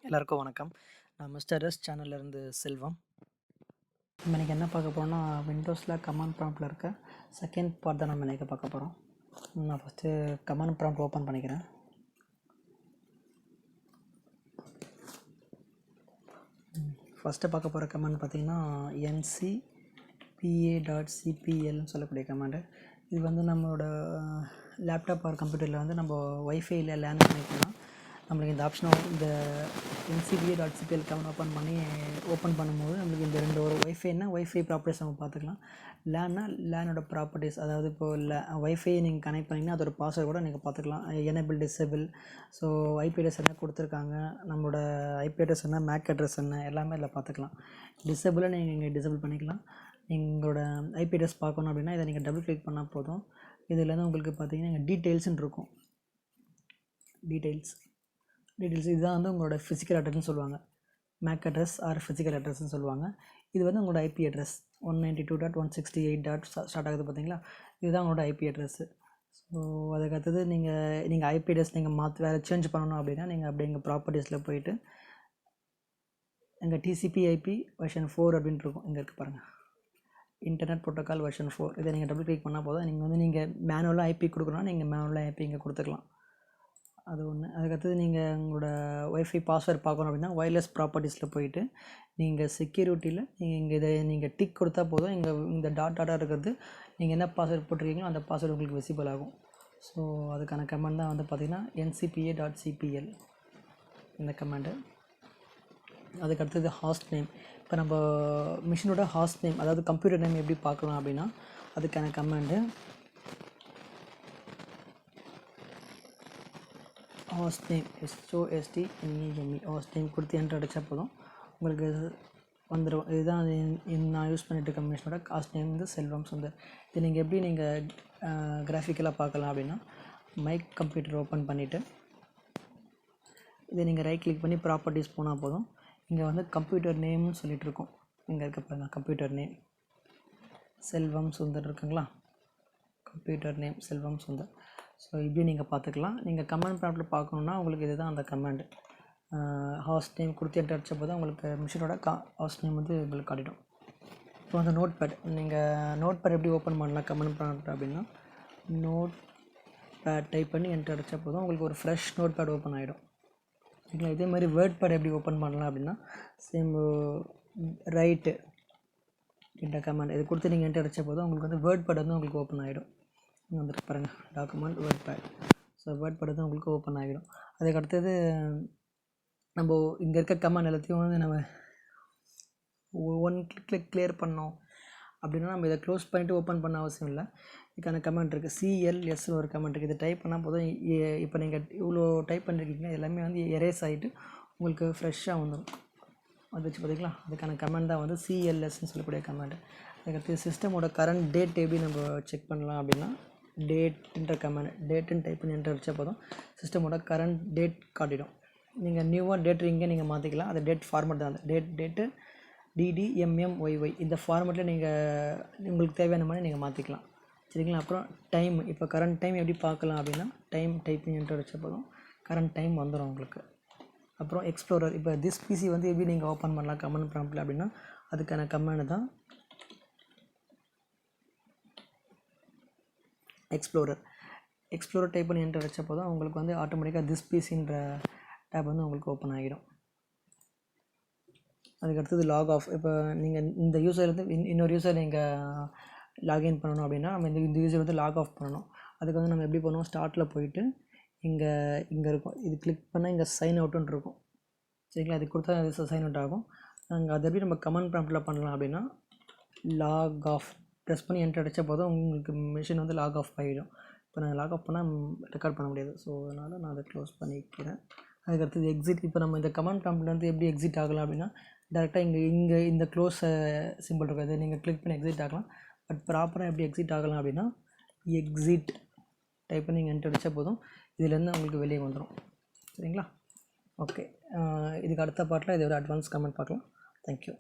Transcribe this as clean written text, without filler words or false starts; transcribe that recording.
எல்லாருக்கும் வணக்கம். நான் மிஸ்டர் எஸ் சேனல்லேருந்து செல்வம். நம்ம இன்றைக்கி என்ன பார்க்க போகிறோம்னா, விண்டோஸில் கமாண்ட் ப்ராம்ப்டில் இருக்க செகண்ட் பார்ட் தான் நம்ம இன்றைக்கி பார்க்க போகிறோம். நான் ஃபஸ்ட்டு கமாண்ட் ப்ராம்ப்ட் ஓப்பன் பண்ணிக்கிறேன். ஃபஸ்ட்டு பார்க்க போகிற கமாண்ட் பார்த்திங்கன்னா ncpa.cplன்னு சொல்லக்கூடிய கமாண்டு. இது வந்து நம்மளோட லேப்டாப் ஆர் கம்ப்யூட்டரில் வந்து நம்ம ஒய்ஃபையில் லேன் பண்ணிக்கலாம். நம்மளுக்கு இந்த ஆப்ஷனை இந்த ncpa.cpl கமெண்ட் ஓப்பன் பண்ணும்போது நம்மளுக்கு இந்த ரெண்டு ஒரு ஒய்ஃபை ப்ராப்பர்ட்டிஸ் நம்ம பார்த்துக்கலாம். லேனோட ப்ராப்பர்ட்டிஸ், அதாவது இப்போது ஒய்ஃபை நீங்கள் கனெக்ட் பண்ணிங்கன்னா அதோட பாஸ்வேர்டு கூட நீங்கள் பார்த்துக்கலாம். Enable, disable, so IP address என்ன கொடுத்துருக்காங்க, நம்மளோட ஐபி அட்ரஸ் என்ன, மேக் அட்ரஸ் என்ன, எல்லாமே இதில் பார்த்துக்கலாம். டிசேபிளை நீங்கள் இங்கே டிசேபிள் பண்ணிக்கலாம். எங்களோட ஐபி அட்ரஸ் பார்க்கணும் அப்படின்னா இதை நீங்கள் டபுள் கிளிக் பண்ணால் போதும். இதுலேருந்து உங்களுக்கு பார்த்தீங்கன்னா இங்கே டீட்டெயில்ஸ்ன்னு இருக்கும். டீட்டெயில்ஸ் இதுதான் வந்து உங்களோட ஃபிசிக்கல் அட்ரஸ்ன்னு சொல்லுவாங்க. மேக் அட்ரஸ் ஆர் ஃபிசிக்கல் அட்ரஸ்ன்னு சொல்லுவாங்க. இது வந்து உங்களோட ஐபி அட்ரஸ் 192.168. ஸ்டார்ட் ஆகுது பார்த்தீங்களா, இதுதான் உங்களோட ஐபி அட்ரஸ்ஸு. ஸோ அதுக்கு அடுத்தது நீங்கள் ஐபி அட்ரஸ் நீங்கள் வேறு சேஞ்ச் பண்ணணும் அப்படின்னா நீங்கள் அப்படி எங்கள் ப்ராப்பர்ட்டிஸில் போயிட்டு எங்கள் TCP/IP வெர்ஷன் 4 அப்படின்ட்டு இருக்கும். இங்கே இருக்குது பாருங்கள், இன்டர்நெட் ப்ரோட்டோக்கால் வெர்ஷன் 4. இதை நீங்கள் டபுள் கிளிக் பண்ணால் போதும். நீங்கள் மேனுவலாக ஐபி கொடுக்கணும்னா நீங்கள் மேனுவலாக ஐபி இங்கே கொடுத்துக்கலாம். அது ஒன்று. அதுக்கடுத்தது நீங்கள் உங்களோட ஒய்ஃபை பாஸ்வேர்டு பார்க்கணும் அப்படின்னா ஒயர்லெஸ் ப்ராப்பர்ட்டிஸில் போயிட்டு நீங்கள் செக்யூரிட்டியில் நீங்கள் டிக் கொடுத்தா போதும். இந்த டாட்டாக இருக்கிறது நீங்கள் என்ன பாஸ்வேர்டு போட்டிருக்கீங்களோ அந்த பாஸ்வேர்டு உங்களுக்கு விசிபிள் ஆகும். ஸோ அதுக்கான கமெண்ட் தான் வந்து பார்த்திங்கன்னா ncpa.cpl இந்த கமெண்டு. அதுக்கடுத்தது ஹாஸ்ட் நேம். இப்போ நம்ம மிஷினோட ஹாஸ்ட் நேம், அதாவது கம்ப்யூட்டர் நேம் எப்படி பார்க்கலாம் அப்படின்னா அதுக்கான கமெண்டு ஹாஸ்ட் நேம் HOSTNEME. ஹாஸ்ட் நேம் கொடுத்து என்ட்ரு அடித்தா போதும் உங்களுக்கு வந்துடும். இதுதான் நான் யூஸ் பண்ணிட்டு இருக்க மிஷினோட ஹாஸ்ட் நேம் வந்து செல்வம் சுந்தர். இது நீங்கள் எப்படி கிராஃபிக்கலாக பார்க்கலாம் அப்படின்னா மைக் கம்ப்யூட்டர் ஓப்பன் பண்ணிவிட்டு இதை நீங்கள் ரைட் கிளிக் பண்ணி ப்ராப்பர்ட்டிஸ் போனால் போதும். இங்கே வந்து கம்ப்யூட்டர் நேம்னு சொல்லிகிட்டு இருக்கோம். இங்கே இருக்க பாருங்க, கம்ப்யூட்டர் நேம் செல்வம் சுந்தர் இருக்குங்களா, கம்ப்யூட்டர் நேம் செல்வம் சுந்தர். ஸோ இப்படி நீங்கள் பார்த்துக்கலாம். நீங்கள் கமெண்ட் ப்ராம்ப்டில் பார்க்கணுன்னா உங்களுக்கு இதுதான் அந்த கமெண்டு. ஹாஸ்ட் நேம் கொடுத்து என்ட்ரு அடித்த போது உங்களுக்கு மிஷினோட ஹாஸ்ட் நேம் வந்து உங்களுக்கு காட்டிடும். இப்போ வந்து நோட் பேட், நீங்கள் நோட் பேட் எப்படி ஓப்பன் பண்ணலாம் கமெண்ட் ப்ராம்ப்ட் அப்படின்னா நோட் பேட் டைப் பண்ணி என்ட்ரு அடித்த போதும் உங்களுக்கு ஒரு ஃப்ரெஷ் நோட் பேட் ஓப்பன் ஆகிடும். சரிங்களா. இதே மாதிரி வேர்ட் பேட் எப்படி ஓப்பன் பண்ணலாம் அப்படின்னா சேம் ரைட்டு இந்த கமெண்ட் இது கொடுத்து நீங்கள் என்ட்ரு அடித்த போதும் உங்களுக்கு வந்து வேர்ட் பேட் வந்து உங்களுக்கு ஓப்பன் ஆகிடும். வந்துட்டு பாருங்கள், document word pad. So word pad வந்து உங்களுக்கு ஓப்பன் ஆகிடும். அதுக்கு அடுத்தது நம்ம இங்கே இருக்க கமெண்ட் எல்லாத்தையும் வந்து நம்ம ஒன் கிளிக் கிளியர் பண்ணோம் அப்படின்னா நம்ம இதை க்ளோஸ் பண்ணிவிட்டு ஓப்பன் பண்ண அவசியம் இல்லை. இதுக்கான கமெண்ட் இருக்குது, CLSன்னு ஒரு கமெண்ட் இருக்குது. இதை டைப் பண்ணால் போதும். இப்போ நீங்கள் இவ்வளோ டைப் பண்ணியிருக்கீங்க எல்லாமே வந்து எரேஸ் ஆகிட்டு உங்களுக்கு ஃப்ரெஷ்ஷாக வந்துடும். அது வச்சு பார்த்திங்களா, அதுக்கான கமெண்ட் தான் வந்து CLSன்னு சொல்லக்கூடிய கமெண்ட். அதுக்கடுத்து சிஸ்டமோட கரண்ட் டேட் எப்படி நம்ம செக் பண்ணலாம் அப்படின்னா டேட்ன்ற கமெண்ட் டேட்டுன்னு டைப் பண்ணி என்ட்ரு அடித்தா போதும் சிஸ்டமோட கரண்ட் டேட் காட்டிடும். நீங்கள் நியூவாக டேட் இங்கே நீங்கள் மாற்றிக்கலாம். அது டேட் ஃபார்மேட் தான். அந்த டேட்டு DDMMYY இந்த ஃபார்மேட்டில் நீங்கள் உங்களுக்கு தேவையான மாதிரி நீங்கள் மாற்றிக்கலாம். சரிங்களா. அப்புறம் டைம், இப்போ கரண்ட் டைம் எப்படி பார்க்கலாம் அப்படின்னா டைம் டைப் பண்ணி என்ட்ரு அடித்தா போதும் கரண்ட் டைம் வந்துடும் உங்களுக்கு. அப்புறம் எக்ஸ்ப்ளோரர், இப்போ திஸ் PC வந்து எப்படி நீங்கள் ஓப்பன் பண்ணலாம் கமெண்ட் ப்ராம்ப்டில் அப்படின்னா அதுக்கான கமெண்ட் தான் எக்ஸ்ப்ளோரர் டைப் பண்ணி என்ட்ரு அடித்த போதும் உங்களுக்கு வந்து ஆட்டோமேட்டிக்காக திஸ் PCன்ற டேப் வந்து உங்களுக்கு ஓப்பன் ஆகிடும். அதுக்கடுத்தது லாக் ஆஃப். இப்போ நீங்கள் இந்த யூசர்லேருந்து இன்னொரு யூசர் நீங்கள் லாகின் பண்ணணும் அப்படின்னா நம்ம இந்த யூசர் வந்து லாக் ஆஃப் பண்ணணும். அதுக்கு வந்து நம்ம எப்படி பண்ணுவோம், ஸ்டார்ட்டில் போயிட்டு இங்கே இருக்கும், இது கிளிக் பண்ணால் இங்கே சைன் அவுட்டுன்னு இருக்கும். சரிங்களா. இது கொடுத்தா அது சைன் அவுட் ஆகும். நாங்கள் அதை எப்படி நம்ம கமெண்ட் ப்ராம்ப்டில் பண்ணலாம் அப்படின்னா லாக் ஆஃப் ப்ரெஸ் பண்ணி என்ட்ரு அடித்த போதும் உங்களுக்கு மிஷின் வந்து லாக் ஆஃப் ஆகிடும். இப்போ நான் லாக் ஆஃப் பண்ணால் ரெக்கார்ட் பண்ண முடியாது. ஸோ அதனால் நான் அதை க்ளோஸ் பண்ணிக்கிறேன். அதுக்கடுத்தது எக்ஸிட். இப்போ நம்ம இந்த கமெண்ட் ப்ராம்ப்டில் வந்து எப்படி எக்ஸிட் ஆகலாம் அப்படின்னா டேரெக்டாக இங்கே இந்த க்ளோஸ் சிம்பிள் இருக்காது, நீங்கள் கிளிக் பண்ணி எக்ஸிட் ஆகலாம். பட் ப்ராப்பராக எப்படி எக்ஸிட் ஆகலாம் அப்படின்னா எக்ஸிட் டைப் பண்ணி நீங்கள் என்ட்ரு அடித்தா போதும் இதுலேருந்து உங்களுக்கு வெளியே வந்துடும். சரிங்களா. ஓகே, இதுக்கு அடுத்த பார்ட்டில் இதோட அட்வான்ஸ் கமெண்ட் பார்க்கலாம். தேங்க்யூ.